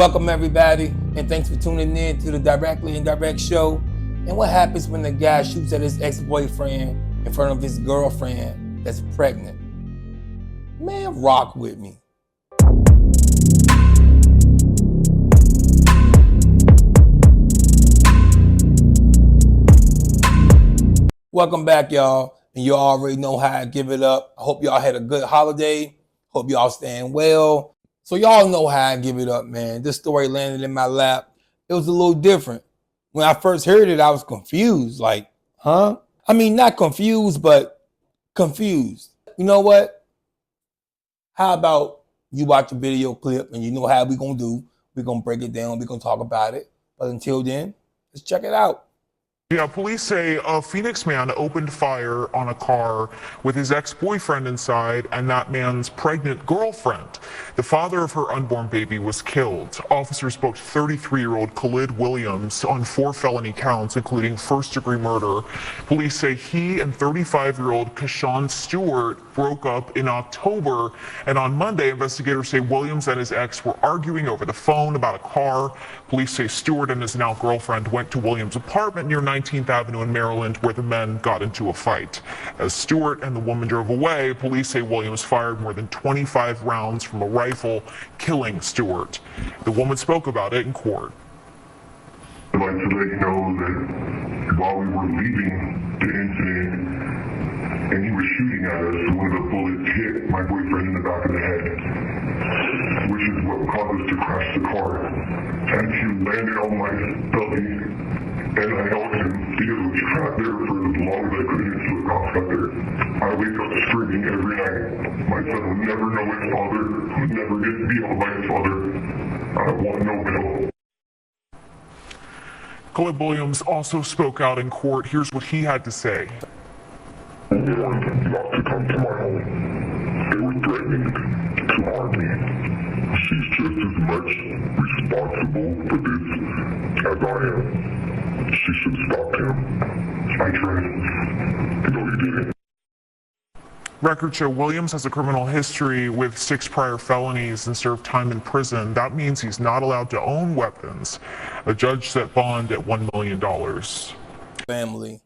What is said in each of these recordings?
Welcome everybody, and thanks for tuning in to the Directly Indirect show. And what happens when the guy shoots at his ex-boyfriend in front of his girlfriend that's pregnant? Man, rock with me. Welcome back, y'all. And you already know how I give it up. I hope y'all had a good holiday. Hope y'all staying well. So y'all know how I give it up, man. This story landed in my lap. It was a little different. When I first heard it, I was confused. Like, huh? I mean, not confused, but confused. You know what? How about you watch a video clip and you know how we gonna do. We're gonna break it down. We're gonna talk about it. But until then, let's check it out. Yeah, police say a Phoenix man opened fire on a car with his ex-boyfriend inside and that man's pregnant girlfriend. The father of her unborn baby was killed. Officers booked 33-year-old Khalid Williams on 4 felony counts, including first-degree murder. Police say he and 35-year-old Kashawn Stewart broke up in October, and on Monday, investigators say Williams and his ex were arguing over the phone about a car. Police say Stewart and his now girlfriend went to Williams' apartment near 19th Avenue in Maryland, where the men got into a fight. As Stewart and the woman drove away, police say Williams fired more than 25 rounds from a rifle, killing Stewart. The woman spoke about it in court. I'd like to let you know that while we were leaving the incident and he was shooting at us, one of the bullets hit my boyfriend in the back of the head, which is what caused us to crash the car. And he landed on my belly, and I held him because it was trapped there for as long as I could until it got stuck there. I wake up screaming every night. My son will never know his father, will never get to be held by his father. I want no bail. Khalid Williams also spoke out in court. Here's what he had to say. I warned them not to come to my home. They were threatening to harm me. She's just as much responsible for this as I am. She should stop him. I tried. No, he didn't. Records show Williams has a criminal history with 6 prior felonies and served time in prison. That means he's not allowed to own weapons. A judge set bond at $1 million. Family.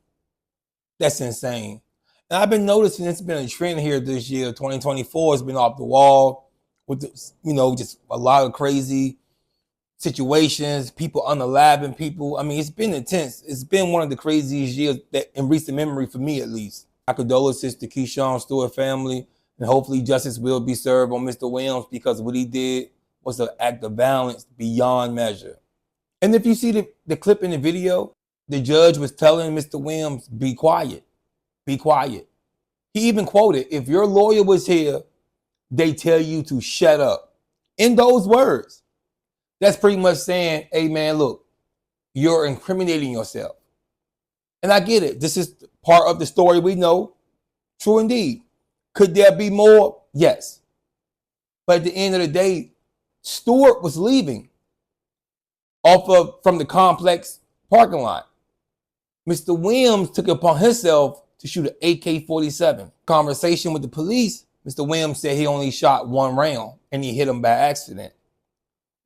That's insane. And I've been noticing it's been a trend here this year. 2024 has been off the wall with, just a lot of crazy situations, people unaliving people. I mean, it's been intense. It's been one of the craziest years that in recent memory for me, at least. My condolences to Kashawn Stewart family, and hopefully justice will be served on Mr. Williams, because what he did was an act of violence beyond measure. And if you see the clip in the video, the judge was telling Mr. Williams, be quiet, be quiet. He even quoted, if your lawyer was here, they tell you to shut up. In those words, that's pretty much saying, hey man, look, you're incriminating yourself. And I get it. This is part of the story we know. True indeed. Could there be more? Yes. But at the end of the day, Stewart was leaving from the complex parking lot. Mr. Williams took it upon himself to shoot an AK-47. Conversation with the police, Mr. Williams said he only shot 1 round and he hit him by accident.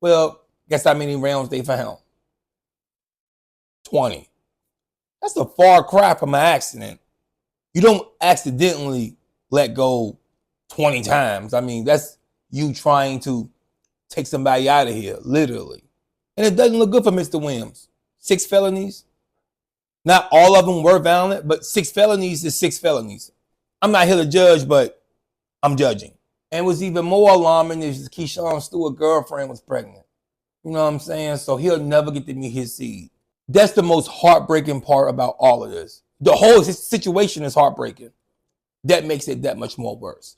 Well, guess how many rounds they found? 20. That's a far cry from an accident. You don't accidentally let go 20 times. I mean, that's you trying to take somebody out of here, literally. And it doesn't look good for Mr. Williams. 6 felonies. Not all of them were violent, but 6 felonies is 6 felonies. I'm not here to judge, but I'm judging. And what's even more alarming is Kashawn Stewart's girlfriend was pregnant. You know what I'm saying? So he'll never get to meet his seed. That's the most heartbreaking part about all of this. The whole situation is heartbreaking. That makes it that much more worse.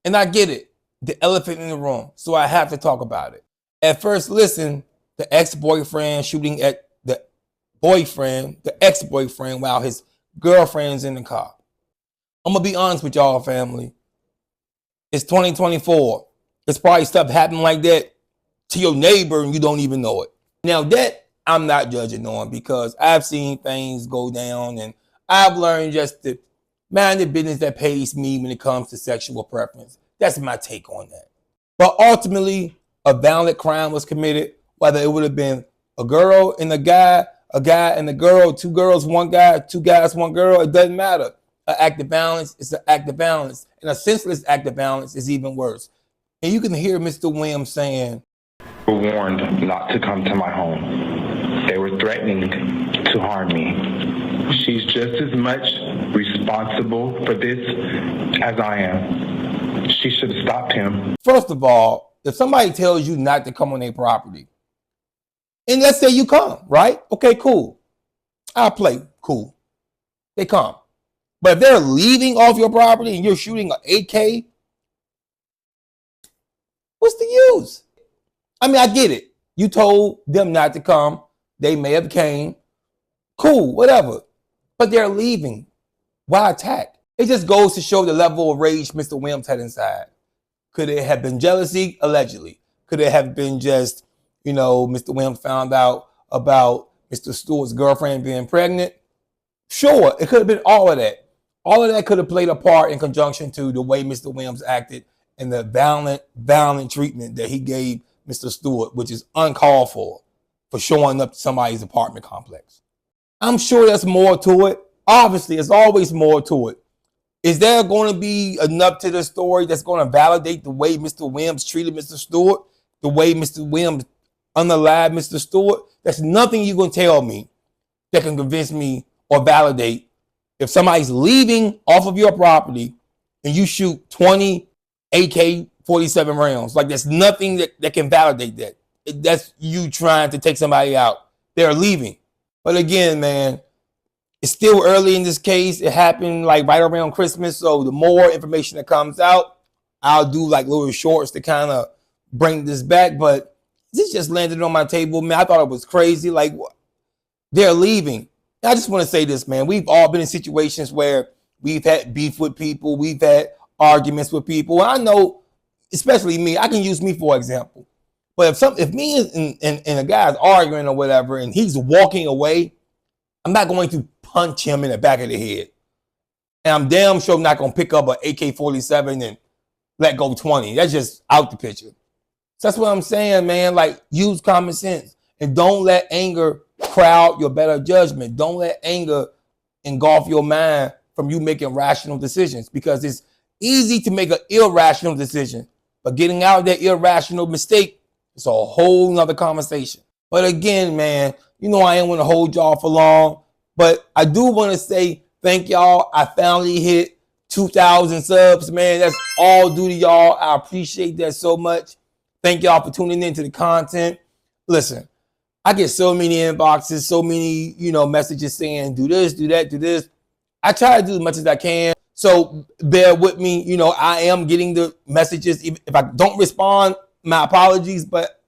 And I get it. The elephant in the room. So I have to talk about it. At first, listen, the ex-boyfriend shooting at the ex-boyfriend, while his girlfriend's in the car. I'm going to be honest with y'all, family. It's 2024. It's probably stuff happening like that to your neighbor and you don't even know it. Now that I'm not judging on, because I've seen things go down and I've learned just to mind the business that pays me when it comes to sexual preference. That's my take on that. But ultimately, a violent crime was committed whether it would have been a girl and a guy and a girl, two girls, one guy, two guys, one girl, it doesn't matter. An act of violence is an act of violence. And a senseless act of violence is even worse. And you can hear Mr. Williams saying, "We were warned not to come to my home. They were threatening to harm me. She's just as much responsible for this as I am. She should have stopped him." First of all, if somebody tells you not to come on their property, and let's say you come, right? Okay, cool. I'll play, cool. They come. But if they're leaving off your property and you're shooting an AK, what's the use? I mean, I get it. You told them not to come. They may have came. Cool, whatever. But they're leaving. Why attack? It just goes to show the level of rage Mr. Williams had inside. Could it have been jealousy? Allegedly. Could it have been just, Mr. Williams found out about Mr. Stewart's girlfriend being pregnant? Sure, it could have been all of that. All of that could have played a part in conjunction to the way Mr. Williams acted and the violent treatment that he gave Mr. Stewart, which is uncalled for showing up to somebody's apartment complex. I'm sure there's more to it. Obviously, there's always more to it. Is there going to be enough to the story that's going to validate the way Mr. Williams treated Mr. Stewart, the way Mr. Williams unalived Mr. Stewart? There's nothing you can tell me that can convince me or validate if somebody's leaving off of your property and you shoot 20 AK-47 rounds. Like, there's nothing that can validate that. That's you trying to take somebody out. They're leaving. But again, man, it's still early in this case. It happened like right around Christmas. So the more information that comes out, I'll do like little shorts to kind of bring this back. But this just landed on my table, man. I thought it was crazy. Like, they're leaving. I just want to say this, man. We've all been in situations where we've had beef with people. We've had arguments with people. And I know, especially me, I can use me for example. But if me and a guy's arguing or whatever, and he's walking away, I'm not going to punch him in the back of the head. And I'm damn sure I'm not going to pick up an AK-47 and let go 20. That's just out the picture. So that's what I'm saying, man. Like, use common sense. And don't let anger crowd your better judgment. Don't let anger engulf your mind from you making rational decisions, because it's easy to make an irrational decision. But getting out of that irrational mistake, it's a whole nother conversation. But again, man, I ain't want to hold y'all for long, but I do want to say thank y'all. I finally hit 2,000 subs, man. That's all due to y'all. I appreciate that so much. Thank y'all for tuning into the content. Listen, I get so many inboxes, so many, messages saying, do this, do that, do this. I try to do as much as I can. So bear with me. I am getting the messages. If I don't respond, my apologies, but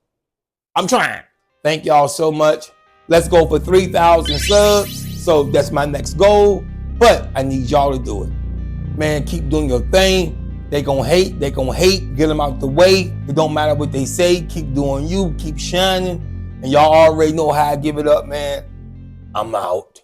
I'm trying. Thank y'all so much. Let's go for 3,000 subs. So that's my next goal, but I need y'all to do it. Man, keep doing your thing. They gonna hate. Get them out the way. It don't matter what they say. Keep doing you. Keep shining. And y'all already know how I give it up, man. I'm out.